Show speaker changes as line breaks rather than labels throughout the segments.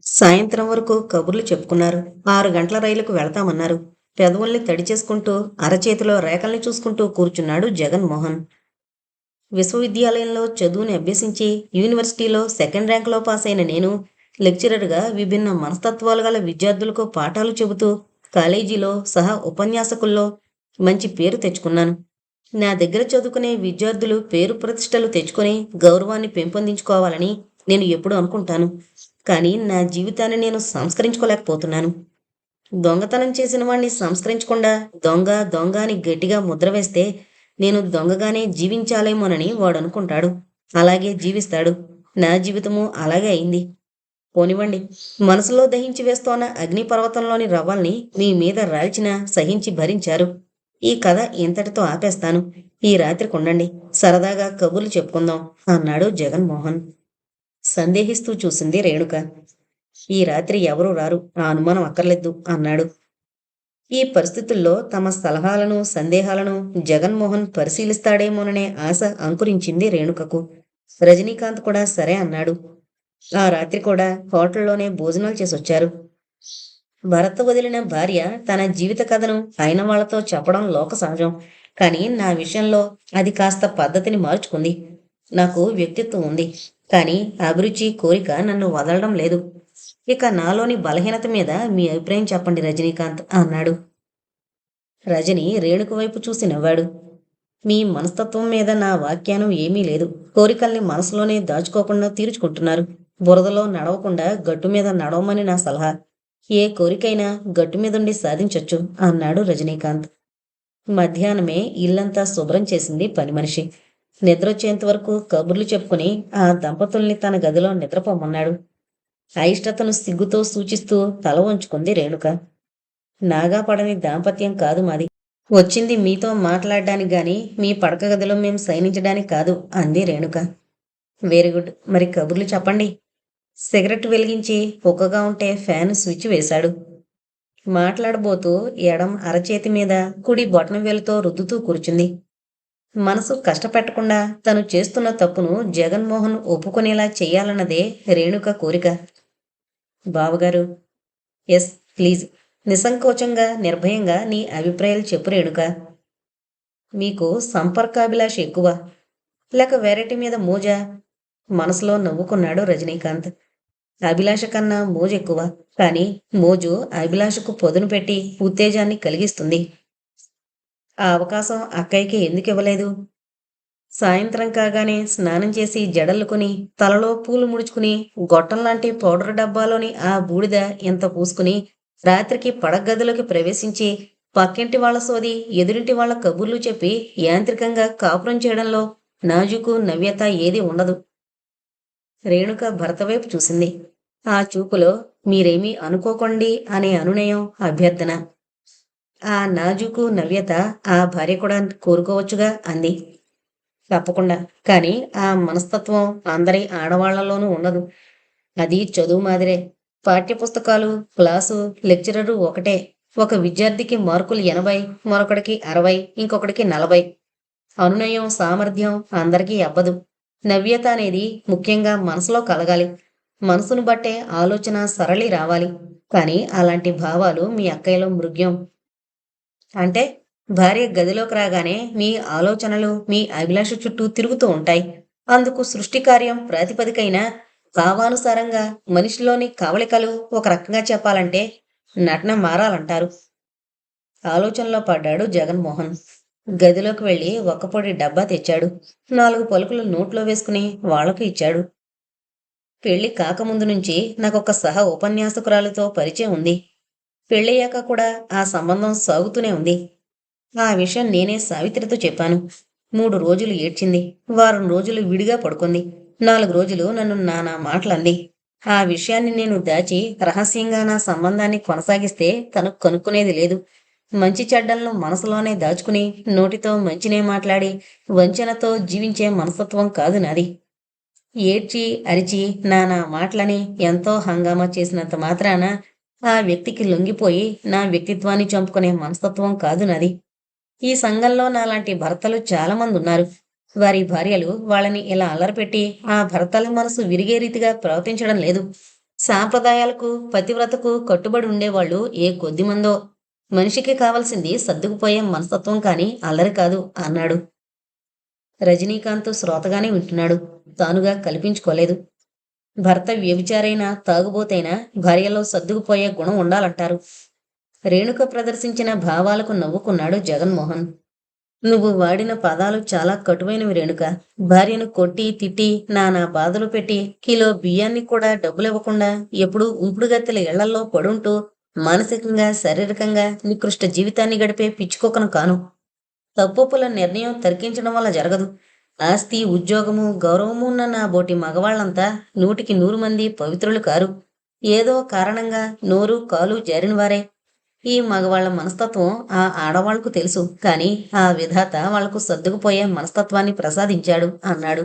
సాయంత్రం వరకు కబుర్లు చెప్పుకున్నారు. 6 గంటల రైలుకు వెళతామన్నారు. పెదవుల్ని తడిచేసుకుంటూ, అరచేతిలో రేఖల్ని చూసుకుంటూ కూర్చున్నాడు జగన్మోహన్. విశ్వవిద్యాలయంలో చదువుని అభ్యసించి, యూనివర్సిటీలో సెకండ్ ర్యాంకులో పాసైన నేను, లెక్చరర్గా విభిన్న మనస్తత్వాలు గల విద్యార్థులకు పాఠాలు చెబుతూ, కాలేజీలో సహా ఉపన్యాసకుల్లో మంచి పేరు తెచ్చుకున్నాను. నా దగ్గర చదువుకునే విద్యార్థులు పేరు ప్రతిష్టలు తెచ్చుకొని గౌరవాన్ని పెంపొందించుకోవాలని నేను ఎప్పుడూ అనుకుంటాను. కానీ నా జీవితాన్ని నేను సంస్కరించుకోలేకపోతున్నాను. దొంగతనం చేసిన వాణ్ణి సంస్కరించకుండా దొంగ దొంగ అని గట్టిగా ముద్ర వేస్తే నేను దొంగగానే జీవించాలేమోనని వాడనుకుంటాడు. అలాగే జీవిస్తాడు. నా జీవితము అలాగే అయింది. పోనివ్వండి. మనసులో దహించి వేస్తోన్న అగ్నిపర్వతంలోని రవ్వల్ని మీ మీద రాల్చినా సహించి భరించారు. ఈ కథ ఇంతటితో ఆపేస్తాను. ఈ రాత్రికుండండి. సరదాగా కబుర్లు చెప్పుకుందాం అన్నాడు జగన్మోహన్. సందేహిస్తూ చూసింది రేణుక. ఈ రాత్రి ఎవరూ రారు. ఆ అనుమానం అక్కర్లేదు అన్నాడు. ఈ పరిస్థితుల్లో తమ సలహాలను, సందేహాలను జగన్మోహన్ పరిశీలిస్తాడేమోననే ఆశ అంకురించింది రేణుకకు. రజనీకాంత్ కూడా సరే అన్నాడు. ఆ రాత్రి కూడా హోటల్లోనే భోజనాలు చేసొచ్చారు. భరత్ వదిలిన భార్య తన జీవిత కథను అయిన వాళ్లతో చెప్పడం లోక సహజం. కానీ నా విషయంలో అది కాస్త పద్ధతిని మార్చుకుంది. నాకు వ్యక్తిత్వం ఉంది. కానీ అభిరుచి, కోరిక నన్ను వదలడం లేదు. ఇక నాలోని బలహీనత మీద మీ అభిప్రాయం చెప్పండి రజనీకాంత్ అన్నాడు. రజని రేణుక వైపు చూసి నవ్వాడు. మీ మనస్తత్వం మీద నా వ్యాఖ్యానం ఏమీ లేదు. కోరికల్ని మనసులోనే దాచుకోకుండా తీర్చుకుంటున్నారు. బురదలో నడవకుండా గట్టు మీద నడవమని నా సలహా. ఏ కోరికైనా గట్టు మీదుండి సాధించొచ్చు అన్నాడు రజనీకాంత్. మధ్యాహ్నమే ఇల్లంతా శుభ్రం చేసింది పని మనిషి. నిద్రొచ్చేంత వరకు కబుర్లు చెప్పుకుని ఆ దంపతుల్ని తన గదిలో నిద్రపోమన్నాడు. అయిష్టతను సిగ్గుతో సూచిస్తూ తల వంచుకుంది రేణుక. నాగా పడని దాంపత్యం కాదు మాది. వచ్చింది మీతో మాట్లాడడానికి గాని మీ పడక గదిలో మేం శయనించడానికి కాదు అంది రేణుక. Very good. మరి కబుర్లు చెప్పండి. సిగరెట్ వెలిగించి పొక్కగా ఉంటే ఫ్యాన్ స్విచ్ వేశాడు. మాట్లాడబోతూ ఎడం అరచేతి మీద కుడి బొటనవేలుతో రుద్దుతూ కూర్చుంది. మనసు కష్టపెట్టకుండా తను చేస్తున్న తప్పును జగన్మోహన్ ఒప్పుకునేలా చెయ్యాలన్నదే రేణుక కోరిక. బావగారు. Yes please. నిస్సంకోచంగా, నిర్భయంగా నీ అభిప్రాయాలు చెప్పు రేణుక. మీకు సంపర్కాభిలాష ఎక్కువ, లేక వెరైటీ మీద మోజా? మనసులో నవ్వుకున్నాడు రజనీకాంత్. అభిలాష కన్నా మోజు ఎక్కువ. కానీ మోజు అభిలాషకు పొదును పెట్టి ఉత్తేజాన్ని కలిగిస్తుంది. ఆ అవకాశం అక్కయ్యకి ఎందుకు ఇవ్వలేదు? సాయంత్రం కాగానే స్నానం చేసి జడల్లుకుని, తలలో పూలు ముడుచుకుని, గొట్టంలాంటి పౌడర్ డబ్బాలోని ఆ బూడిద ఇంత పూసుకుని, రాత్రికి పడగదిలోకి ప్రవేశించి, పక్కింటి వాళ్ల సోది, ఎదురింటి వాళ్ల కబుర్లు చెప్పి యాంత్రికంగా కాపురం చేయడంలో నాజుకు, నవ్యత ఏదీ ఉండదు. రేణుక భర్త వైపు చూసింది. ఆ చూపులో మీరేమీ అనుకోకండి అనే అనునయం, అభ్యర్థన. ఆ నాజుకు, నవ్యత ఆ భార్య కూడా కోరుకోవచ్చుగా అంది. తప్పకుండా. కానీ ఆ మనస్తత్వం అందరి ఆడవాళ్లలోనూ ఉండదు. అది చదువు మాదిరే. పాఠ్యపుస్తకాలు, క్లాసు, లెక్చరరు ఒకటే. ఒక విద్యార్థికి మార్కులు 80, మరొకడికి 60, ఇంకొకడికి 40. అనునయం, సామర్థ్యం అందరికీ అబ్బదు. నవ్యత అనేది ముఖ్యంగా మనసులో కలగాలి. మనసును బట్టే ఆలోచన సరళి రావాలి. కానీ అలాంటి భావాలు మీ అక్కయ్యలో మృగ్యం. అంటే భార్య గదిలోకి రాగానే మీ ఆలోచనలు మీ అభిలాష చుట్టూ తిరుగుతూ ఉంటాయి. అందుకు సృష్టి కార్యం ప్రాతిపదికైన భావానుసారంగా మనిషిలోని కవళికలు ఒక రకంగా చెప్పాలంటే నటన మారాలంటారు. ఆలోచనలో పడ్డాడు జగన్మోహన్. గదిలోకి వెళ్ళి ఒక్కపొడి డబ్బా తెచ్చాడు. 4 పలుకులు నోట్లో వేసుకుని వాళ్లకు ఇచ్చాడు. పెళ్లి కాకముందు నుంచి నాకొక సహ ఉపన్యాసకురాలితో పరిచయం ఉంది. పెళ్ళయ్యాక కూడా ఆ సంబంధం సాగుతూనే ఉంది. ఆ విషయం నేనే సావిత్రితో చెప్పాను. 3 రోజులు ఏడ్చింది. వారం రోజులు విడిగా పడుకుంది. 4 రోజులు నన్ను నానా మాటలంది. ఆ విషయాన్ని నేను దాచి రహస్యంగా నా సంబంధాన్ని కొనసాగిస్తే తను కనుక్కునేది లేదు. మంచి చెడ్డలను మనసులోనే దాచుకుని నోటితో మంచినే మాట్లాడి వంచనతో జీవించే మనస్తత్వం కాదు నాది. ఏడ్చి అరిచి నానా మాటలని ఎంతో హంగామా చేసినంత మాత్రాన ఆ వ్యక్తికి లొంగిపోయి నా వ్యక్తిత్వాన్ని చంపుకునే మనస్తత్వం కాదు నాది. ఈ సంఘంలో నాలాంటి భర్తలు చాలామంది ఉన్నారు. వారి భార్యలు వాళ్ళని ఇలా అల్లరిపెట్టి ఆ భర్తల మనసు విరిగే రీతిగా ప్రవర్తించడం లేదు. సాంప్రదాయాలకు, పతివ్రతకు కట్టుబడి ఉండేవాళ్ళు ఏ కొద్దిమందో. మనిషికి కావలసింది సర్దుకుపోయే మనస్తత్వం కాని అల్లరి కాదు అన్నాడు. రజనీకాంత్ శ్రోతగానే వింటున్నాడు. తానుగా కల్పించుకోలేదు. భర్త వ్యభిచారైనా, తాగుబోతైనా భార్యలో సర్దుకుపోయే గుణం ఉండాలంటారు. రేణుక ప్రదర్శించిన భావాలకు నవ్వుకున్నాడు జగన్మోహన్. నువ్వు వాడిన పదాలు చాలా కటువైనవి రేణుక. భార్యను కొట్టి, తిట్టి, నానా బాధలు పెట్టి, కిలో బియ్యాన్ని కూడా డబ్బులివ్వకుండా ఎప్పుడూ ఉంపుడుగత్తెల ఇళ్లల్లో పడుంటూ మానసికంగా, శారీరకంగా నికృష్ట జీవితాన్ని గడిపే పిచ్చికొకను కాను. తప్పొప్పుల నిర్ణయం తర్కించడం వల్ల జరగదు. ఆస్తి, ఉద్యోగము, గౌరవము ఉన్న నా బోటి మగవాళ్లంతా 100కి 100 మంది పవిత్రులు కారు. ఏదో కారణంగా నోరు, కాలు జారిన వారే. ఈ మగవాళ్ల మనస్తత్వం ఆ ఆడవాళ్లకు తెలుసు. కాని ఆ విధాత వాళ్లకు సర్దుకుపోయే మనస్తత్వాన్ని ప్రసాదించాడు అన్నాడు.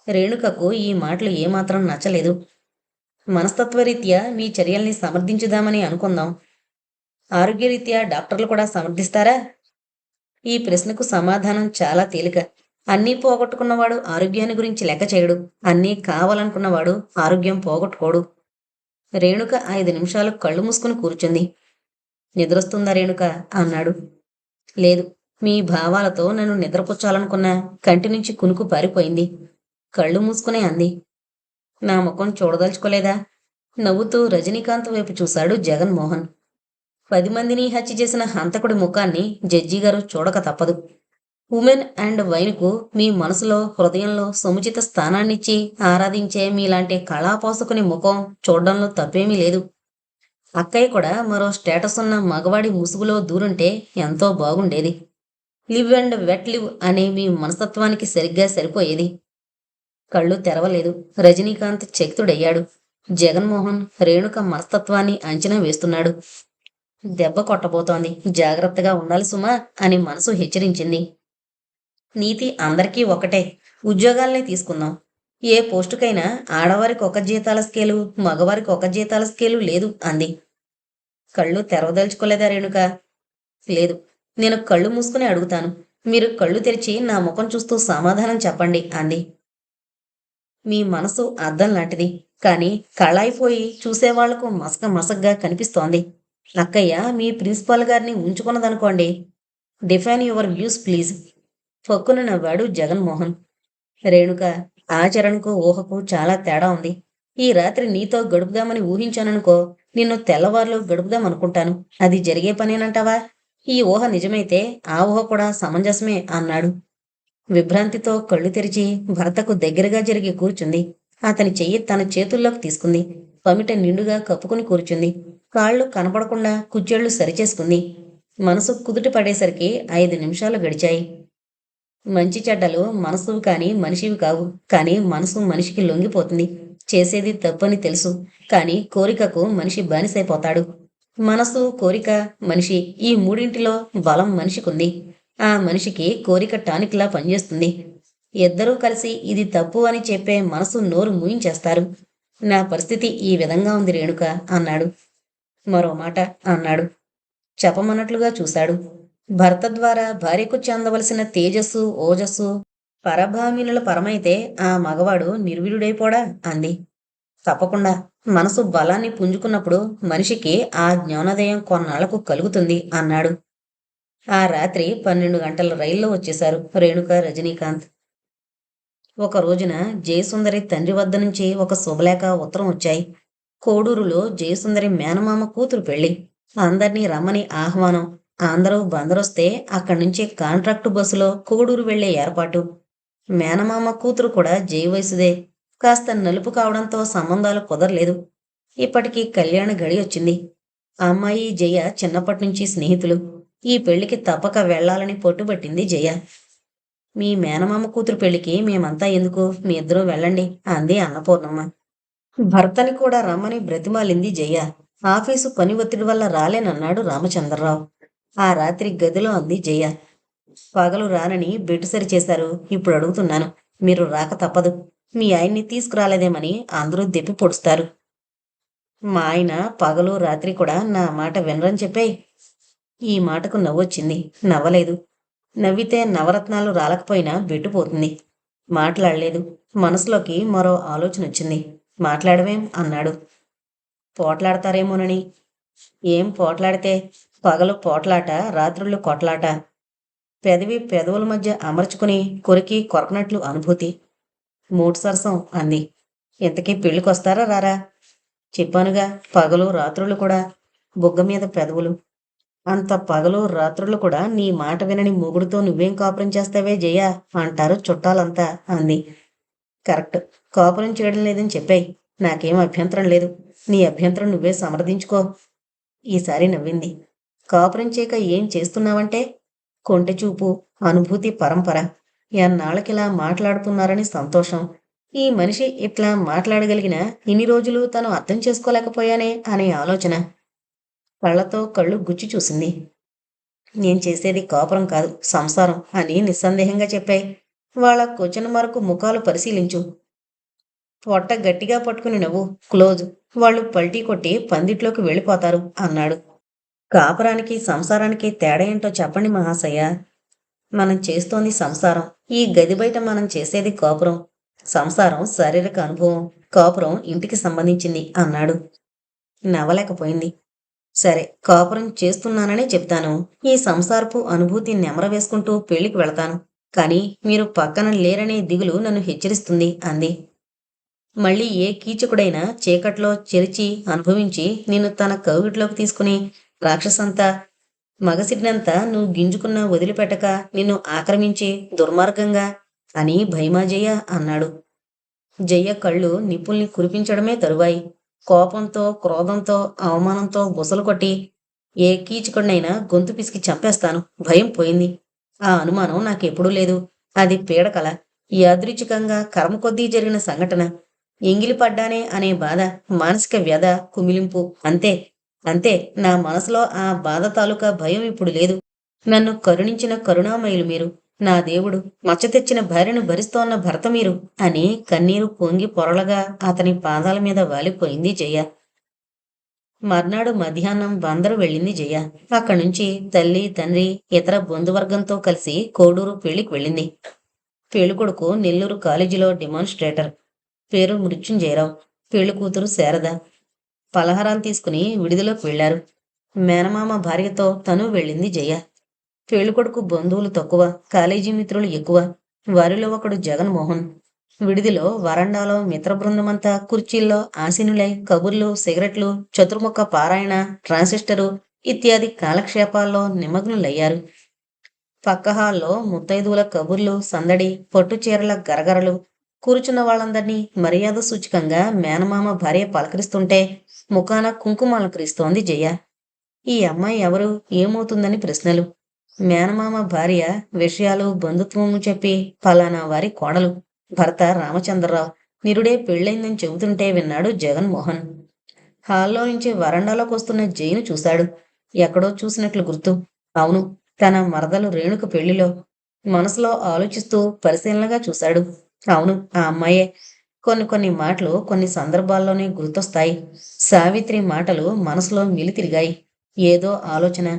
రేణుకకు ఈ మాటలు ఏమాత్రం నచ్చలేదు. మనస్తత్వరీత్యా మీ చర్యల్ని సమర్థించుదామని అనుకుందాం. ఆరోగ్యరీత్యా డాక్టర్లు కూడా సమర్థిస్తారా? ఈ ప్రశ్నకు సమాధానం చాలా తేలిక. అన్నీ పోగొట్టుకున్నవాడు ఆరోగ్యాన్ని గురించి లెక్క చేయడు. అన్నీ కావాలనుకున్నవాడు ఆరోగ్యం పోగొట్టుకోడు. రేణుక 5 నిమిషాలు కళ్ళు మూసుకుని కూర్చుంది. నిద్రొస్తుందా రేణుక అన్నాడు. లేదు. మీ భావాలతో నన్ను నిద్రపుచ్చాలనుకున్నా కంటి నుంచి కునుకు పారిపోయింది. కళ్ళు మూసుకునే అంది. నా ముఖం చూడదలుచుకోలేదా? నవ్వుతూ రజనీకాంత్ వైపు చూశాడు జగన్మోహన్. 10 మందిని హత్య చేసిన హంతకుడి ముఖాన్ని జడ్జిగారు చూడక తప్పదు. ఉమెన్ అండ్ వైన్కు మీ మనసులో, హృదయంలో సముచిత స్థానాన్నిచ్చి ఆరాధించే మీలాంటి కళాపోసకుని ముఖం చూడ్డంలో తప్పేమీ లేదు. అక్కయ్య కూడా మరో స్టేటస్ ఉన్న మగవాడి ముసుగులో దూరుంటే ఎంతో బాగుండేది. లివ్ అండ్ వెట్ లివ్ అనే మీ మనస్తత్వానికి సరిగ్గా సరిపోయేది. కళ్ళు తెరవలేదు. రజనీకాంత్ చకితుడయ్యాడు. జగన్మోహన్ రేణుక మనస్తత్వాన్ని అంచనా వేస్తున్నాడు. దెబ్బ కొట్టబోతోంది, జాగ్రత్తగా ఉండాలి సుమా అని మనసు హెచ్చరించింది. నీతి అందరికీ ఒకటే. ఉద్యోగాల్ని తీసుకుందాం. ఏ పోస్టుకైనా ఆడవారికి ఒక జీతాల స్కేలు, మగవారికి ఒక జీతాల స్కేలు లేదు అంది. కళ్ళు తెరవదలుచుకోలేదా రేణుక? లేదు. నేను కళ్ళు మూసుకుని అడుగుతాను. మీరు కళ్ళు తెరిచి నా ముఖం చూస్తూ సమాధానం చెప్పండి అంది. మీ మనసు అద్దం లాంటిది. కాని కళాయిపోయి చూసేవాళ్లకు మసక మసగ్గా కనిపిస్తోంది. అక్కయ్య మీ ప్రిన్సిపాల్ గారిని ఉంచుకున్నదనుకోండి. Define your views please. ఫక్కున నవ్వాడు జగన్మోహన్. రేణుక, ఆచరణకు ఊహకు చాలా తేడా ఉంది. ఈ రాత్రి నీతో గడుపుదామని ఊహించాననుకో, నిన్ను తెల్లవారులు గడుపుదామనుకుంటాను. అది జరిగే పనేనంటావా? ఈ ఊహ నిజమైతే ఆ ఊహ కూడా సమంజసమే అన్నాడు. విభ్రాంతితో కళ్ళు తెరిచి భర్తకు దగ్గరగా జరిగి కూర్చుంది. అతని చెయ్యి తన చేతుల్లోకి తీసుకుంది. పమిట నిండుగా కప్పుకుని కూర్చుంది. కాళ్ళు కనపడకుండా కుచ్చెళ్లు సరిచేసుకుంది. మనసు కుదుట పడేసరికి 5 నిమిషాలు గడిచాయి. మంచి చెడ్డలు మనసువి కాని మనిషివి కావు. కాని మనసు మనిషికి లొంగిపోతుంది. చేసేది తప్పని తెలుసు. కాని కోరికకు మనిషి బానిసైపోతాడు. మనసు, కోరిక, మనిషి ఈ మూడింటిలో బలం మనిషికుంది. ఆ మనిషికి కోరిక టానిక్లా పనిచేస్తుంది. ఇద్దరూ కలిసి ఇది తప్పు అని చెప్పే మనసు నోరు మూయించేస్తారు. నా పరిస్థితి ఈ విధంగా ఉంది రేణుక అన్నాడు. మరో మాట అన్నాడు. చెప్పమన్నట్లుగా చూశాడు. భర్త ద్వారా భార్యకు చెందవలసిన తేజస్సు, ఓజస్సు పరభామినుల పరమైతే ఆ మగవాడు నిర్వీర్యుడైపోడా అంది. తప్పకుండా. మనసు బలాన్ని పుంజుకున్నప్పుడు మనిషికి ఆ జ్ఞానోదయం కొన్నాళ్లకు కలుగుతుంది అన్నాడు. ఆ రాత్రి 12 గంటల రైల్లో వచ్చేశారు రేణుక, రజనీకాంత్. ఒక రోజున జయసుందరి తండ్రి వద్ద నుంచి ఒక శుభలేఖ, ఉత్తరం వచ్చాయి. కోడూరులో జయసుందరి మేనమామ కూతురు పెళ్లి. అందర్నీ రమ్మని ఆహ్వానం. అందరూ బందరొస్తే అక్కడి నుంచి కాంట్రాక్టు బస్సులో కోడూరు వెళ్లే ఏర్పాటు. మేనమామ కూతురు కూడా జయ వయసుదే. కాస్త నలుపు కావడంతో సంబంధాలు కుదరలేదు. ఇప్పటికీ కళ్యాణ గడి వచ్చింది. అమ్మాయి జయ చిన్నప్పటి నుంచి స్నేహితులు. ఈ పెళ్లికి తప్పక వెళ్లాలని పట్టుబట్టింది జయ. మీ మేనమామ కూతురు పెళ్లికి మేమంతా ఎందుకు, మీ ఇద్దరూ వెళ్ళండి అంది అన్నపూర్ణమ్మ. భర్తని కూడా రమ్మని బ్రతిమాలింది జయ. ఆఫీసు పని ఒత్తిడి వల్ల రాలేనన్నాడు రామచంద్రరావు. ఆ రాత్రి గదిలో అంది జయ. పగలు రానని బెట్టు సరిచేశారు. ఇప్పుడు అడుగుతున్నాను. మీరు రాక తప్పదు. మీ ఆయన్ని తీసుకురాలేదేమని అందరూ దెప్పి పొడుస్తారు. మా ఆయన పగలు రాత్రి కూడా నా మాట వినరని చెప్పేయ్. ఈ మాటకు నవ్వొచ్చింది. నవ్వలేదు. నవ్వితే నవరత్నాలు రాలకపోయినా బెట్టుపోతుంది. మాట్లాడలేదు. మనసులోకి మరో ఆలోచన వచ్చింది. మాట్లాడవేం అన్నాడు. పోట్లాడతారేమోనని. ఏం పోట్లాడితే? పగలు పోట్లాట, రాత్రుళ్ళు కొట్లాట. పెదవి పెదవుల మధ్య అమర్చుకుని కొరికి కొరకనట్లు అనుభూతి. మూడు సరసం అంది. ఇంతకీ పెళ్ళికొస్తారా రారా? చెప్పానుగా, పగలు రాత్రుళ్ళు కూడా. బుగ్గ మీద పెదవులు. అంత పగలు రాత్రుళ్ళు కూడా నీ మాట వినని మొగుడుతో నువ్వేం కాపురం చేస్తావే జయ అంటారు చుట్టాలంతా అంది. కరెక్ట్. కాపురం చేయడం లేదని చెప్పాయి. నాకేం అభ్యంతరం లేదు. నీ అభ్యంతరం నువ్వే సమర్థించుకో. ఈసారి నవ్వింది. కాపురం చేయక ఏం చేస్తున్నావంటే? కొంటెచూపు, అనుభూతి పరంపర. ఎన్నాళ్ళకిలా మాట్లాడుతున్నారని సంతోషం. ఈ మనిషి ఇట్లా మాట్లాడగలిగిన ఇన్ని రోజులు తను అర్థం చేసుకోలేకపోయానే అనే ఆలోచన. కళ్ళతో కళ్ళు గుచ్చి చూసింది. నేను చేసేది కాపురం కాదు, సంసారం అని నిస్సందేహంగా చెప్పాయి. వాళ్ళ క్వశ్చన్ మార్కు ముఖాలు పరిశీలించు. పొట్ట గట్టిగా పట్టుకుని నవ్వు. క్లోజ్. వాళ్ళు పల్టీ కొట్టి పందిట్లోకి వెళ్ళిపోతారు అన్నాడు. కాపురానికి సంసారానికి తేడా ఏంటో చెప్పండి మహాశయ. మనం చేస్తోంది సంసారం. ఈ గది బయట మనం చేసేది కాపురం. సంసారం శారీరక అనుభవం, కాపురం ఇంటికి సంబంధించింది అన్నాడు. నవ్వలేకపోయింది. సరే, కాపురం చేస్తున్నాననే చెప్తాను. ఈ సంసారపు అనుభూతి నెమర వేసుకుంటూ పెళ్లికి వెళతాను. కానీ మీరు పక్కన లేరనే దిగులు నన్ను హెచ్చరిస్తుంది అంది. మళ్ళీ ఏ కీచకుడైనా చీకట్లో చెరిచి అనుభవించి నిన్ను తన కౌగిట్లోకి తీసుకుని రాక్షసంతా మగసిడినంతా నువ్వు గింజుకున్నా వదిలిపెట్టక నిన్ను ఆక్రమించి దుర్మార్గంగా అని భయమా జయ అన్నాడు. జయ కళ్ళు నిప్పుల్ని కురిపించడమే తరువాయి. కోపంతో, క్రోధంతో, అవమానంతో బుసలు కొట్టి ఏ కీచకుడినైనా గొంతు పిసికి చంపేస్తాను. భయం పోయింది. ఆ అనుమానం నాకెప్పుడూ లేదు. అది పీడకల, యాదృచ్ఛికంగా కర్మ కొద్దీ జరిగిన సంఘటన. ఎంగిలిపడ్డానే అనే బాధ, మానసిక వ్యధ, కుమిలింపు. అంతే అంతే. నా మనసులో ఆ బాధ తాలూకా భయం ఇప్పుడు లేదు. నన్ను కరుణించిన కరుణామయులు మీరు. నా దేవుడు, మచ్చ తెచ్చిన భార్యను భరిస్తోన్న భర్త మీరు అని కన్నీరు పొంగి పొరలగా అతని పాదాల మీద వాలిపోయింది జయ. మర్నాడు మధ్యాహ్నం బందరు వెళ్ళింది జయ. అక్కడి నుంచి తల్లి, తండ్రి, ఇతర బంధువర్గంతో కలిసి కోడూరు పెళ్లికి వెళ్ళింది. పెళ్ళికొడుకు నెల్లూరు కాలేజీలో డెమాన్స్ట్రేటర్. పేరు మృత్యుంజయరావు. పెళ్లి కూతురు శారద. పలహారాలు తీసుకుని విడిదిలోకి వెళ్లారు. మేనమామ భార్యతో తను వెళ్ళింది జయ. పెళ్ళికొడుకు బంధువులు తక్కువ, కాలేజీ మిత్రులు ఎక్కువ. వారిలో ఒకడు జగన్మోహన్. విడిదిలో వరండాలో మిత్ర బృందమంతా కుర్చీల్లో ఆసీనులై కబుర్లు, సిగరెట్లు, చతుర్ముఖ పారాయణ, ట్రాన్సిస్టరు ఇత్యాది కాలక్షేపాల్లో నిమగ్నులయ్యారు. పక్క హాల్లో ముత్తైదువుల కబుర్లు, సందడి, పట్టుచీరల గరగరలు. కూర్చున్న వాళ్ళందర్నీ మర్యాద సూచకంగా మేనమామ భార్య పలకరిస్తుంటే ముఖాన కుంకుమ అలంకరిస్తోంది జయ. ఈ అమ్మాయి ఎవరు, ఏమవుతుందని ప్రశ్నలు. మేనమామ భార్య విషయాలు, బంధుత్వము చెప్పి ఫలానా వారి కోడలు, భర్త రామచంద్రరావు, నిరుడే పెళ్ళైందని చెబుతుంటే విన్నాడు జగన్మోహన్. హాల్లో నుంచి వరండాలోకి వస్తున్న జైను చూశాడు. ఎక్కడో చూసినట్లు గుర్తు. అవును, తన మరదలు రేణుక పెళ్లిలో. మనసులో ఆలోచిస్తూ పరిశీలనగా చూశాడు. అవును, ఆ అమ్మాయే. కొన్ని మాటలు కొన్ని సందర్భాల్లోనే గుర్తొస్తాయి. సావిత్రి మాటలు మనసులో మిలితిరిగాయి. ఏదో ఆలోచన.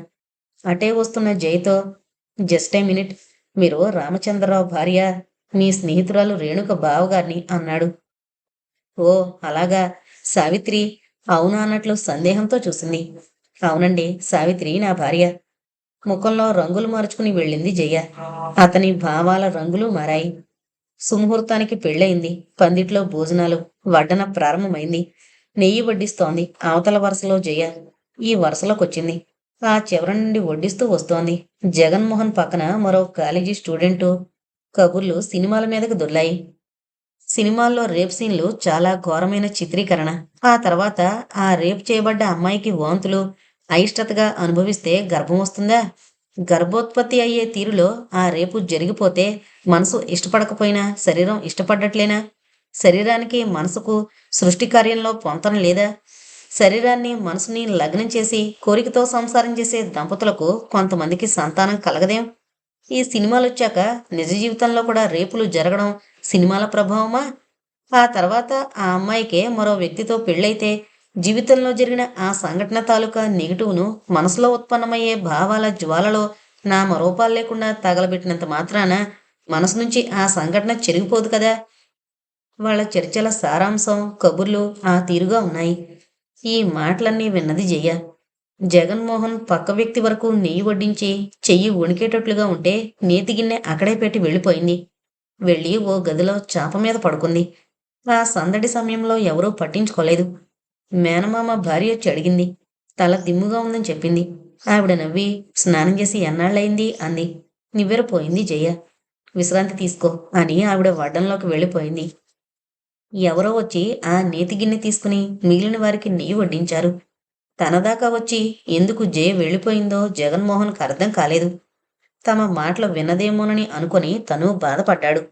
అటే వస్తున్న జయతో, జస్ట్ ఏ మినిట్, మీరు రామచంద్రరావు భార్య, మీ స్నేహితురాలు రేణుక బావగారిని అన్నాడు. ఓ అలాగా. సావిత్రి అవునా అన్నట్లు సందేహంతో చూసింది. అవునండి, సావిత్రి నా భార్య. ముఖంలో రంగులు మార్చుకుని వెళ్ళింది జయ. అతని భావాల రంగులు మారాయి. సుముహూర్తానికి పెళ్ళయింది. పందిట్లో భోజనాలు. వడ్డన ప్రారంభమైంది. నెయ్యి వడ్డిస్తోంది అవతల వరుసలో జయ. ఈ వరుసలోకొచ్చింది. ఆ చివరి నుండి వడ్డిస్తూ వస్తోంది. జగన్మోహన్ పక్కన మరో కాలేజీ స్టూడెంటు. కబుర్లు సినిమాల మీదకు దొర్లాయి. సినిమాల్లో రేప్ సీన్లు చాలా ఘోరమైన చిత్రీకరణ. ఆ తర్వాత ఆ రేప్ చేయబడ్డ అమ్మాయికి వాంతులు. అయిష్టతగా అనుభవిస్తే గర్భం వస్తుందా? గర్భోత్పత్తి అయ్యే తీరులో ఆ రేపు జరిగిపోతే మనసు ఇష్టపడకపోయినా శరీరం ఇష్టపడ్డట్లేనా? శరీరానికి మనసుకు సృష్టి కార్యంలో పొంతన లేదా? శరీరాన్ని మనసుని లగ్నం చేసి కోరికతో సంసారం చేసే దంపతులకు కొంతమందికి సంతానం కలగదేం? ఈ సినిమాలొచ్చాక నిజ జీవితంలో కూడా రేపులు జరగడం సినిమాల ప్రభావమా? ఆ తర్వాత ఆ అమ్మాయికే మరో వ్యక్తితో పెళ్ళైతే జీవితంలో జరిగిన ఆ సంఘటన తాలూకా నెగిటివ్ను మనసులో ఉత్పన్నమయ్యే భావాల జ్వాలలో నామరూపాలు లేకుండా తగలబెట్టినంత మాత్రాన మనసు నుంచి ఆ సంఘటన చెరిగిపోదు కదా. వాళ్ళ చర్చల సారాంశం, కబుర్లు ఆ తీరుగా ఉన్నాయి. ఈ మాటలన్నీ విన్నది జయ. జగన్మోహన్ పక్క వ్యక్తి వరకు నెయ్యి వడ్డించి చెయ్యి వణికేటట్లుగా ఉంటే నేతి గిన్నె అక్కడే పెట్టి వెళ్ళిపోయింది. వెళ్ళి ఓ గదిలో చాప మీద పడుకుంది. ఆ సందడి సమయంలో ఎవరూ పట్టించుకోలేదు. మేనమామ భార్య వచ్చి అడిగింది. తల దిమ్ముగా ఉందని చెప్పింది. ఆవిడ నవ్వి, స్నానం చేసి ఎన్నాళ్ళయింది అంది. నివ్వెరపోయింది జయ. విశ్రాంతి తీసుకో అని ఆవిడ వడ్డంలోకి వెళ్ళిపోయింది. ఎవరో వచ్చి ఆ నేతి గిన్నె తీసుకుని మిగిలిన వారికి నెయ్యి వడ్డించారు. తనదాకా వచ్చి ఎందుకు జయ వెళ్ళిపోయిందో జగన్మోహన్కు అర్థం కాలేదు. తమ మాటలు విన్నదేమోనని అనుకొని తను బాధపడ్డాడు.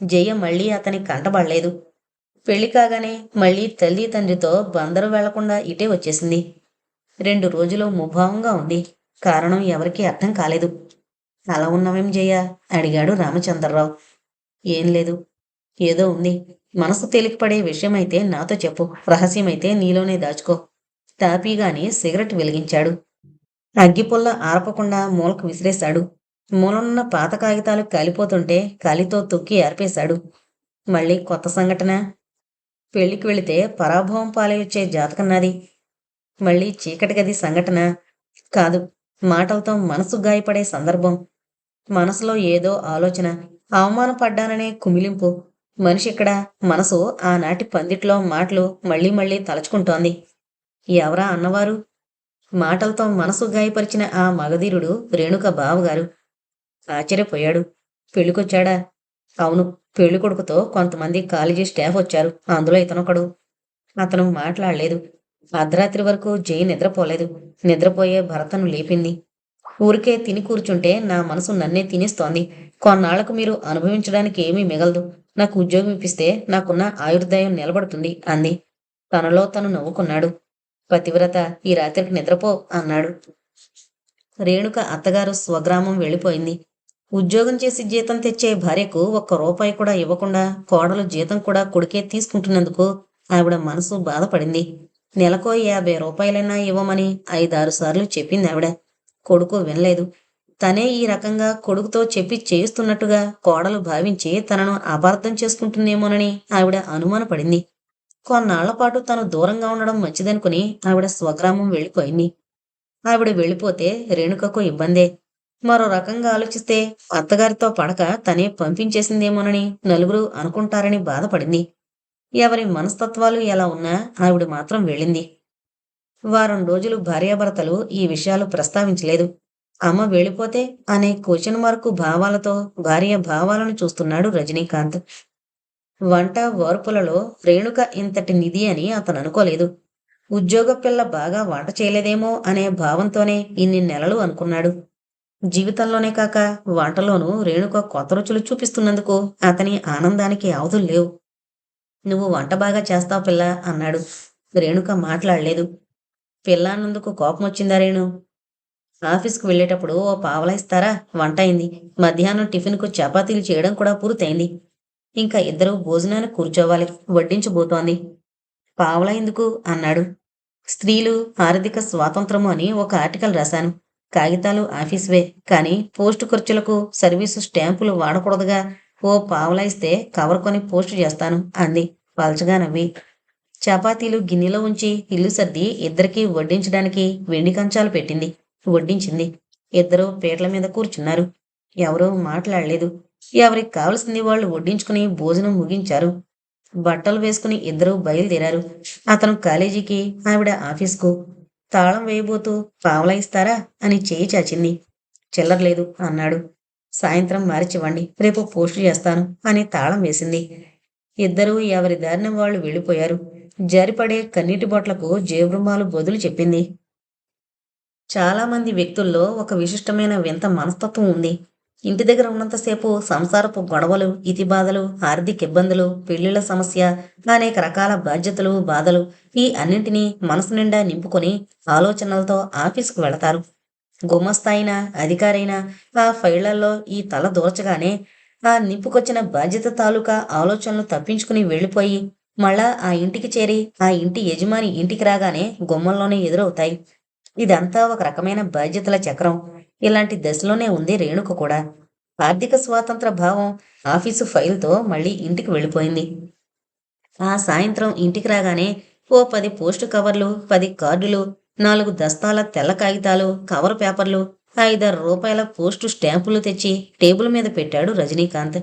జయ మళ్ళీ అతని కంటబడలేదు. పెళ్లి కాగానే మళ్ళీ తల్లి తండ్రితో బందరు వెళ్లకుండా ఇటే వచ్చేసింది. 2 రోజులు ముభావంగా ఉంది. కారణం ఎవరికీ అర్థం కాలేదు. అలా ఉన్నవేం జయ అడిగాడు రామచంద్రరావు. ఏం లేదు. ఏదో ఉంది. మనసు తేలికపడే విషయమైతే నాతో చెప్పు, రహస్యమైతే నీలోనే దాచుకో. తాపీగాని సిగరెట్ వెలిగించాడు. అగ్గిపుల్ల ఆర్పకుండా మూలకు విసిరేశాడు. మూలనున్న పాత కాగితాలు కాలిపోతుంటే కాలితో తొక్కి ఆర్పేశాడు. మళ్ళీ కొత్త సంఘటన. పెళ్లికి వెళితే పరాభవం పాలయ్యొచ్చే జాతకం నాది. మళ్ళీ చీకటి గది సంఘటన. కాదు, మాటలతో మనసు గాయపడే సందర్భం. మనసులో ఏదో ఆలోచన, అవమానపడ్డాననే కుమిలింపు. మనిషిక్కడ, మనసు ఆనాటి పందిట్లో మాటలు మళ్ళీ మళ్ళీ తలచుకుంటోంది. ఎవరా అన్నవారు? మాటలతో మనసు గాయపరిచిన ఆ మగధీరుడు రేణుక బావగారు. ఆశ్చర్యపోయాడు. పెళ్ళికొచ్చాడా? అవును, పెళ్ళికొడుకుతో కొంతమంది కాలేజీ స్టాఫ్ వచ్చారు. అందులో ఇతనొకడు. అతను మాట్లాడలేదు. అర్ధరాత్రి వరకు జై నిద్రపోలేదు. నిద్రపోయే భర్తను లేపింది. ఊరికే తిని కూర్చుంటే నా మనసు నన్నే తినేస్తోంది. కొన్నాళ్లకు మీరు అనుభవించడానికి ఏమీ మిగలదు. నాకు ఉద్యోగం ఇప్పిస్తే నాకున్న ఆయుర్దాయం నిలబడుతుంది అంది. తనలో తను నవ్వుకున్నాడు. పతివ్రత, ఈ రాత్రికి నిద్రపో అన్నాడు. రేణుక అత్తగారు స్వగ్రామం వెళ్ళిపోయింది. ఉద్యోగం చేసి జీతం తెచ్చే భార్యకు ఒక్క రూపాయి కూడా ఇవ్వకుండా కోడలు జీతం కూడా కొడుకే తీసుకుంటున్నందుకు ఆవిడ మనసు బాధపడింది. నెలకో 50 రూపాయలైనా ఇవ్వమని 5-6 సార్లు చెప్పింది ఆవిడ. కొడుకు వినలేదు. తనే ఈ రకంగా కొడుకుతో చెప్పి చేయిస్తున్నట్టుగా కోడలు భావించి తనను అపార్థం చేసుకుంటుందేమోనని ఆవిడ అనుమానపడింది. కొన్నాళ్లపాటు తను దూరంగా ఉండడం మంచిదనుకుని ఆవిడ స్వగ్రామం వెళ్ళిపోయింది. ఆవిడ వెళ్ళిపోతే రేణుకకు ఇబ్బందే. మరో రకంగా ఆలోచిస్తే అత్తగారితో పడక తనే పంపించేసిందేమోనని నలుగురు అనుకుంటారని బాధపడింది. ఎవరి మనస్తత్వాలు ఎలా ఉన్నా ఆవిడ మాత్రం వెళ్ళింది. వారం రోజులు భార్యాభర్తలు ఈ విషయాలు ప్రస్తావించలేదు. అమ్మ వెళ్ళిపోతే అనే క్వశ్చన్ మార్కు భావాలతో భార్య భావాలను చూస్తున్నాడు రజనీకాంత్. వంట వార్పులలో రేణుక ఇంతటి నిధి అని అతను అనుకోలేదు. ఉద్యోగ పిల్ల బాగా వంట చేయలేదేమో అనే భావంతోనే ఇన్ని నెలలు అనుకున్నాడు. జీవితంలోనే కాక వంటలోనూ రేణుక కొత్త రుచులు చూపిస్తున్నందుకు అతని ఆనందానికి అవధులు లేవు. నువ్వు వంట బాగా చేస్తావు పిల్ల అన్నాడు. రేణుక మాట్లాడలేదు. పిల్ల అన్నందుకు కోపం వచ్చిందా రేణు? ఆఫీస్కు వెళ్ళేటప్పుడు ఓ పావలా ఇస్తారా? వంట అయింది. మధ్యాహ్నం టిఫిన్కు చపాతీలు చేయడం కూడా పూర్తయింది. ఇంకా ఇద్దరూ భోజనానికి కూర్చోవాలి. వడ్డించబోతోంది. పావలా ఎందుకు అన్నాడు. స్త్రీలు ఆర్థిక స్వాతంత్రము అని ఒక ఆర్టికల్ రాశాను. కాగితాలు ఆఫీస్వే, కానీ పోస్టు ఖర్చులకు సర్వీసు స్టాంపులు వాడకూడదుగా. ఓ పావలా ఇస్తే కవర్ కొని పోస్టు చేస్తాను అంది పల్చగా నవ్వి. చపాతీలు గిన్నెలో ఉంచి ఇల్లు సర్ది ఇద్దరికీ వడ్డించడానికి వెండి కంచాలు పెట్టింది. వడ్డించింది. ఇద్దరూ పీటల మీద కూర్చున్నారు. ఎవరూ మాట్లాడలేదు. ఎవరికి కావలసింది వాళ్ళు వడ్డించుకుని భోజనం ముగించారు. బట్టలు వేసుకుని ఇద్దరూ బయలుదేరారు. అతను కాలేజీకి, ఆవిడ ఆఫీస్కు. తాళం వేయబోతూ పావలా ఇస్తారా అని చేయి చాచింది. చిల్లరలేదు అన్నాడు. సాయంత్రం మార్చివ్వండి, రేపు పోస్టు చేస్తాను అని తాళం వేసింది. ఇద్దరూ ఎవరి దారిన వాళ్ళు వెళ్ళిపోయారు. జారిపడే కన్నీటి బొట్లకు జేబురుమాలు బదులు చెప్పింది. చాలామంది వ్యక్తుల్లో ఒక విశిష్టమైన వింత మనస్తత్వం ఉంది. ఇంటి దగ్గర ఉన్నంతసేపు సంసారపు గొడవలు, ఇతిబాధలు, ఆర్థిక ఇబ్బందులు, పెళ్లిళ్ల సమస్య, అనేక రకాల బాధ్యతలు, బాధలు, ఈ అన్నింటినీ మనసు నిండా నింపుకొని ఆలోచనలతో ఆఫీసుకు వెళతారు. గుమస్తాయినా అధికారైనా ఆ ఫైళ్లలో ఈ తల దూర్చగానే ఆ నింపుకొచ్చిన బాధ్యత తాలూకా ఆలోచనలు తప్పించుకుని వెళ్ళిపోయి మళ్ళా ఆ ఇంటికి చేరి ఆ ఇంటి యజమాని ఇంటికి రాగానే గుమ్మంలోనే ఎదురవుతాయి. ఇదంతా ఒక రకమైన బాధ్యతల చక్రం. ఇలాంటి దశలోనే ఉంది రేణుక కూడా. ఆర్థిక స్వాతంత్ర భావం ఆఫీసు ఫైల్తో మళ్ళీ ఇంటికి వెళ్ళిపోయింది. ఆ సాయంత్రం ఇంటికి రాగానే ఓ 10 పోస్టు కవర్లు, 10 కార్డులు, 4 దస్తాల తెల్ల కాగితాలు, కవర్ పేపర్లు, 5-6 రూపాయల పోస్టు స్టాంపులు తెచ్చి టేబుల్ మీద పెట్టాడు రజనీకాంత్.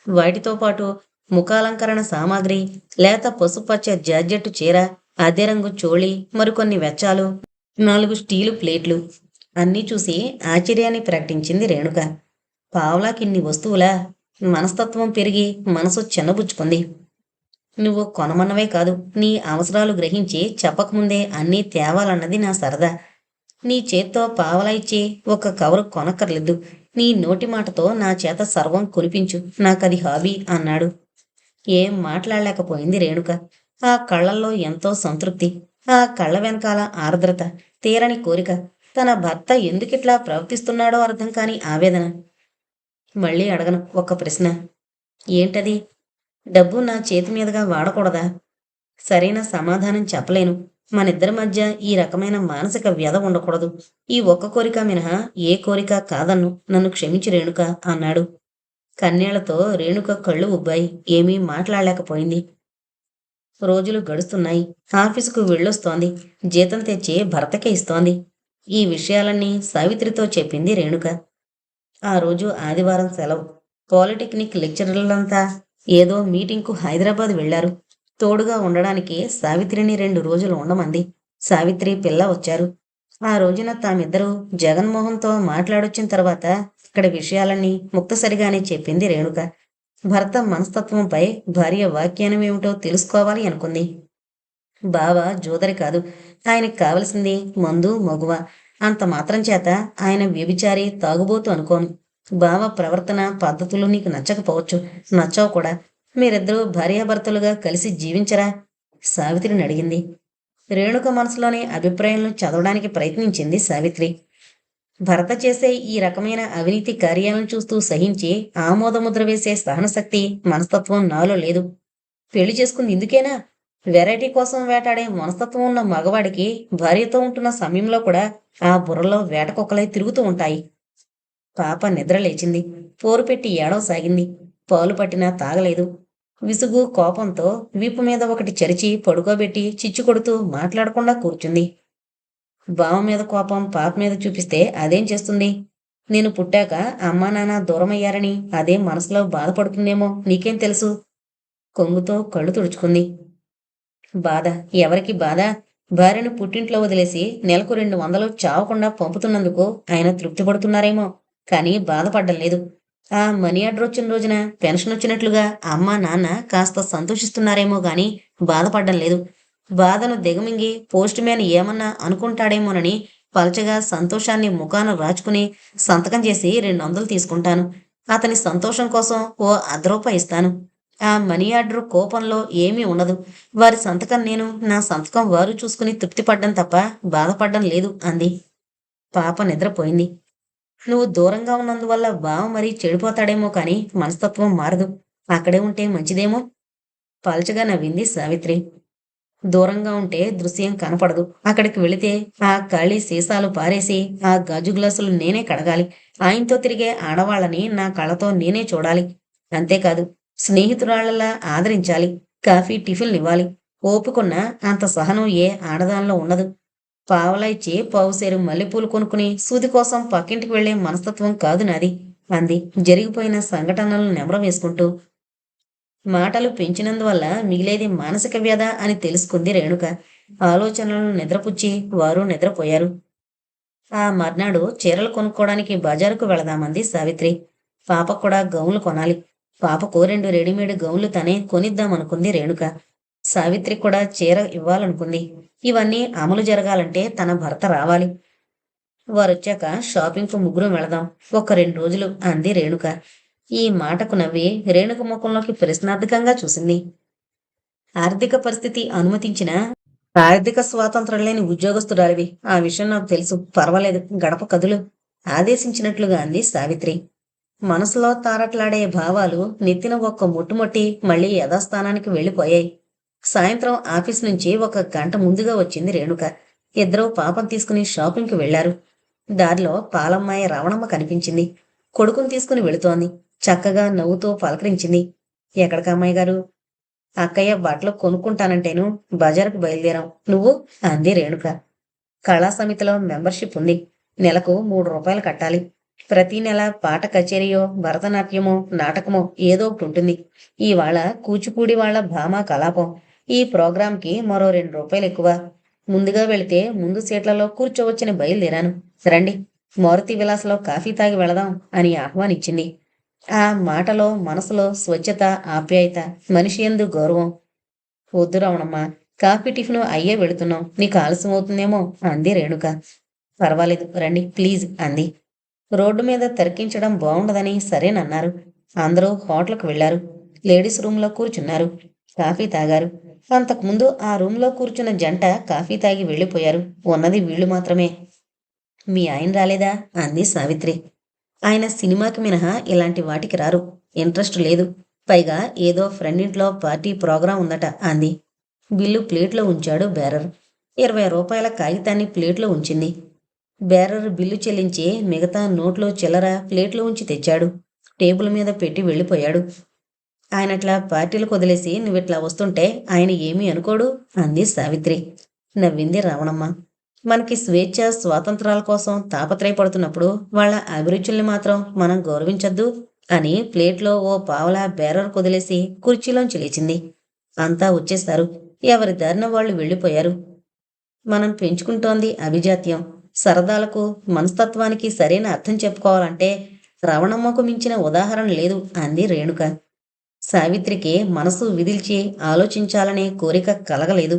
వాటితో పాటు ముఖాలంకరణ సామాగ్రి, లేత పసుపచ్చ జార్జెట్టు చీర, అద్దె రంగు చోళీ, మరికొన్ని వెచ్చాలు, 4 స్టీలు ప్లేట్లు. అన్నీ చూసి ఆశ్చర్యాన్ని ప్రకటించింది రేణుక. పావలాకిన్ని వస్తువులా? మనస్తత్వం పెరిగి మనసు చిన్నబుచ్చుకుంది. నువ్వు కొనమన్నవే కాదు, నీ అవసరాలు గ్రహించి చెప్పకముందే అన్నీ తేవాలన్నది నా సరదా. నీ చేత్తో పావలా ఇచ్చి ఒక కవరు కొనక్కర్లేదు. నీ నోటి మాటతో నా చేత సర్వం కొనిపించు, నాకది హాబీ అన్నాడు. ఏం మాట్లాడలేకపోయింది రేణుక. ఆ కళ్ళల్లో ఎంతో సంతృప్తి, ఆ కళ్ళ వెనకాల ఆర్ద్రత, తీరని కోరిక, తన భర్త ఎందుకిట్లా ప్రవర్తిస్తున్నాడో అర్థం కాని ఆవేదన. మళ్ళీ అడగను ఒక్క ప్రశ్న. ఏంటది? డబ్బు నా చేతి మీదుగా వాడకూడదా? సరైన సమాధానం చెప్పలేను. మనిద్దరి మధ్య ఈ రకమైన మానసిక వ్యధ ఉండకూడదు. ఈ ఒక్క కోరిక మినహా ఏ కోరిక కాదన్ను. నన్ను క్షమించు రేణుక అన్నాడు. కన్నీళ్లతో రేణుక కళ్ళు ఉబ్బాయి. ఏమీ మాట్లాడలేకపోయింది. రోజులు గడుస్తున్నాయి. ఆఫీసుకు వెళ్ళొస్తోంది. జీతం తెచ్చి భర్తకే ఇస్తోంది. ఈ విషయాలన్నీ సావిత్రితో చెప్పింది రేణుక. ఆ రోజు ఆదివారం సెలవు. పాలిటెక్నిక్ లెక్చరర్లంతా ఏదో మీటింగ్కు హైదరాబాద్ వెళ్లారు. తోడుగా ఉండడానికి సావిత్రిని 2 రోజులు ఉండమంది. సావిత్రి పిల్ల వచ్చారు. ఆ రోజున తామిద్దరూ జగన్మోహన్తో మాట్లాడొచ్చిన తర్వాత అక్కడి విషయాలన్నీ ముక్తసరిగానే చెప్పింది రేణుక. భర్త మనస్తత్వంపై భార్య వ్యాఖ్యానమేమిటో తెలుసుకోవాలి అనుకుంది. బావ జోదరి కాదు. ఆయనకి కావలసింది మందు, మగువ. అంత మాత్రం చేత ఆయన వ్యభిచారి, తాగుబోతు అనుకోను. బావ ప్రవర్తన, పద్ధతులు నీకు నచ్చకపోవచ్చు. నచ్చవు కూడా. మీరిద్దరూ భార్యాభర్తలుగా కలిసి జీవించరా? సావిత్రిని అడిగింది. రేణుక మనసులోని అభిప్రాయాలను చదవడానికి ప్రయత్నించింది సావిత్రి. భర్త చేసే ఈ రకమైన అవినీతి కార్యాలను చూస్తూ సహించి ఆమోదముద్ర వేసే సహనశక్తి, మనస్తత్వం నాలో లేదు. పెళ్లి చేసుకుంది ఇందుకేనా? వెరైటీ కోసం వేటాడే మనస్తత్వం ఉన్న మగవాడికి భార్యతో ఉంటున్న సమయంలో కూడా ఆ బుర్రలో వేటకొక్కలై తిరుగుతూ ఉంటాయి. పాప నిద్ర లేచింది. పోరు పెట్టి ఏడవసాగింది. పాలు పట్టినా తాగలేదు. విసుగు, కోపంతో వీపు మీద ఒకటి చరిచి పడుకోబెట్టి చిచ్చు కొడుతూ మాట్లాడకుండా కూర్చుంది. బావ మీద కోపం పాప మీద చూపిస్తే అదేం చేస్తుంది? నేను పుట్టాక అమ్మా నాన్న దూరమయ్యారని అదే మనసులో బాధపడుతుందేమో నీకేం తెలుసు? కొంగుతో కళ్ళు తుడుచుకుంది. బాధ ఎవరికి బాధ? భార్యను పుట్టింట్లో వదిలేసి నెలకు 200 చావకుండా పంపుతున్నందుకు ఆయన తృప్తి పడుతున్నారేమో, కానీ బాధపడ్డం లేదు. ఆ మనీ ఆర్డర్ వచ్చిన రోజున పెన్షన్ వచ్చినట్లుగా అమ్మా నాన్న కాస్త సంతోషిస్తున్నారేమో గాని బాధపడ్డం లేదు. బాధను దిగమింగి పోస్ట్ మ్యాన్ ఏమన్నా అనుకుంటాడేమోనని పలచగా సంతోషాన్ని ముఖాన రాచుకుని సంతకం చేసి 200 తీసుకుంటాను. అతని సంతోషం కోసం ఓ రూపాయి ఇస్తాను. ఆ మనీ ఆర్డర్ కోపంలో ఏమీ ఉండదు. వారి సంతకం నేను, నా సంతకం వారు చూసుకుని తృప్తిపడ్డం తప్ప బాధపడ్డం లేదు అంది. పాప నిద్రపోయింది. నువ్వు దూరంగా ఉన్నందువల్ల బావ మరీ చెడిపోతాడేమో కాని మనస్తత్వం మారదు. అక్కడే ఉంటే మంచిదేమో. పలచగా నవ్వింది సావిత్రి. దూరంగా ఉంటే దృశ్యం కనపడదు. అక్కడికి వెళితే ఆ ఖాళీ సీసాలు పారేసి ఆ గాజు గ్లాసులు నేనే కడగాలి. ఆయనతో తిరిగే ఆడవాళ్ళని నా కళ్ళతో నేనే చూడాలి. అంతేకాదు, స్నేహితురాళ్లలా ఆదరించాలి. కాఫీ, టిఫిన్లివ్వాలి. ఓపుకున్న అంత సహనం ఏ ఆడదానిలో ఉండదు. పావలా ఇచ్చి పావుసేరు మల్లెపూలు కొనుక్కుని సూది కోసం పక్కింటికి వెళ్లే మనస్తత్వం కాదు నాది అంది జరిగిపోయిన సంఘటనలను నెమరు వేసుకుంటూ. మాటలు పెంచినందువల్ల మిగిలేది మానసిక వ్యధ అని తెలుసుకుంది రేణుక. ఆలోచనలను నిద్రపుచ్చి వారు నిద్రపోయారు. ఆ మర్నాడు చీరలు కొనుక్కోవడానికి బజారుకు వెళదామంది సావిత్రి. పాపకు కూడా గౌన్లు కొనాలి. పాపకు 2 రెడీమేడ్ గౌన్లు తనే కొనిద్దామనుకుంది రేణుక. సావిత్రి కూడా చీర ఇవ్వాలనుకుంది. ఇవన్నీ అమలు జరగాలంటే తన భర్త రావాలి. వారొచ్చాక షాపింగ్కు ముగ్గురం వెళదాం. ఒక 2 రోజులు అంది రేణుక. ఈ మాటకు నవ్వి రేణుక ముఖంలోకి ప్రశ్నార్థకంగా చూసింది. ఆర్థిక పరిస్థితి అనుమతించినా ఆర్థిక స్వాతంత్రం లేని ఉద్యోగస్తురాలివి. ఆ విషయం నాకు తెలుసు. పర్వాలేదు, గడప కదులు ఆదేశించినట్లుగా అంది సావిత్రి. మనసులో తారట్లాడే భావాలు నెత్తిన ఒక్క ముట్టుముట్టి మళ్లీ యథాస్థానానికి వెళ్లిపోయాయి. సాయంత్రం ఆఫీస్ నుంచి 1 గంట ముందుగా వచ్చింది రేణుక. ఇద్దరూ పాపం తీసుకుని షాపింగ్కి వెళ్లారు. దారిలో పాలమ్మాయి రవణమ్మ కనిపించింది. కొడుకుని తీసుకుని వెళుతోంది. చక్కగా నవ్వుతూ పలకరించింది. ఎక్కడికి అమ్మాయి గారు? అక్కయ్య బట్టలు కొనుక్కుంటానంటేను బజారుకు బయలుదేరాం. నువ్వు? అంది రేణుక. కళా సమితిలో మెంబర్షిప్ ఉంది. నెలకు 3 రూపాయలు కట్టాలి. ప్రతి నెల పాట కచేరీయో, భరతనాట్యమో, నాటకమో ఏదో ఒకటి ఉంటుంది. ఇవాళ కూచిపూడి వాళ్ళ భామా కలాపం. ఈ ప్రోగ్రాంకి మరో 2 రూపాయలు ఎక్కువ. ముందుగా వెళితే ముందు సీట్లలో కూర్చోవచ్చని బయలుదేరాను. రండి, మారుతి విలాస్లో కాఫీ తాగి వెళదాం అని ఆహ్వానించింది. ఆ మాటలో మనసులో స్వచ్ఛత, ఆప్యాయత, మనిషి యందు గౌరవం. వద్దు రమణమ్మ, కాఫీ టిఫిన్ అయ్యే వెళుతున్నాం. నీకు ఆలస్యం అవుతుందేమో అంది రేణుక. పర్వాలేదు రండి ప్లీజ్ అంది. రోడ్డు మీద తర్కించడం బాగుండదని సరేనన్నారు. అందరూ హోటల్కు వెళ్లారు. లేడీస్ రూంలో కూర్చున్నారు. కాఫీ తాగారు. అంతకుముందు ఆ రూంలో కూర్చున్న జంట కాఫీ తాగి వెళ్ళిపోయారు. ఉన్నది వీళ్ళు మాత్రమే. మీ ఆయన రాలేదా అంది సావిత్రి. ఆయన సినిమాకి మినహా ఇలాంటి వాటికి రారు. ఇంట్రెస్ట్ లేదు. పైగా ఏదో ఫ్రెండ్ ఇంట్లో పార్టీ ప్రోగ్రాం ఉందట అంది. బిల్లు ప్లేట్లో ఉంచాడు బేరర్. 20 రూపాయల కాగితాన్ని ప్లేట్లో ఉంచింది. బేరర్ బిల్లు చెల్లించి మిగతా నోట్లో చిల్లర ప్లేట్లో ఉంచి తెచ్చాడు. టేబుల్ మీద పెట్టి వెళ్ళిపోయాడు. ఆయనట్లా పార్టీలకు వదిలేసి నువ్విట్లా వస్తుంటే ఆయన ఏమీ అనుకోడు అంది సావిత్రి. నవ్వింది రావణమ్మ. మనకి స్వేచ్ఛ స్వాతంత్రాల కోసం తాపత్రయపడుతున్నప్పుడు వాళ్ళ అభిరుచుల్ని మాత్రం మనం గౌరవించొద్దు అని ప్లేట్లో ఓ పావలా బేరర్ కొదిలేసి కుర్చీలోంచి లేచింది. అంతా వచ్చేశారు. ఎవరి దారిన వాళ్ళు వెళ్ళిపోయారు. మనం పెంచుకుంటోంది అభిజాత్యం. సరదాలకు, మనస్తత్వానికి సరైన అర్థం చెప్పుకోవాలంటే రవణమ్మకు మించిన ఉదాహరణ లేదు అంది రేణుక. సావిత్రికి మనసు విదిల్చి ఆలోచించాలనే కోరిక కలగలేదు.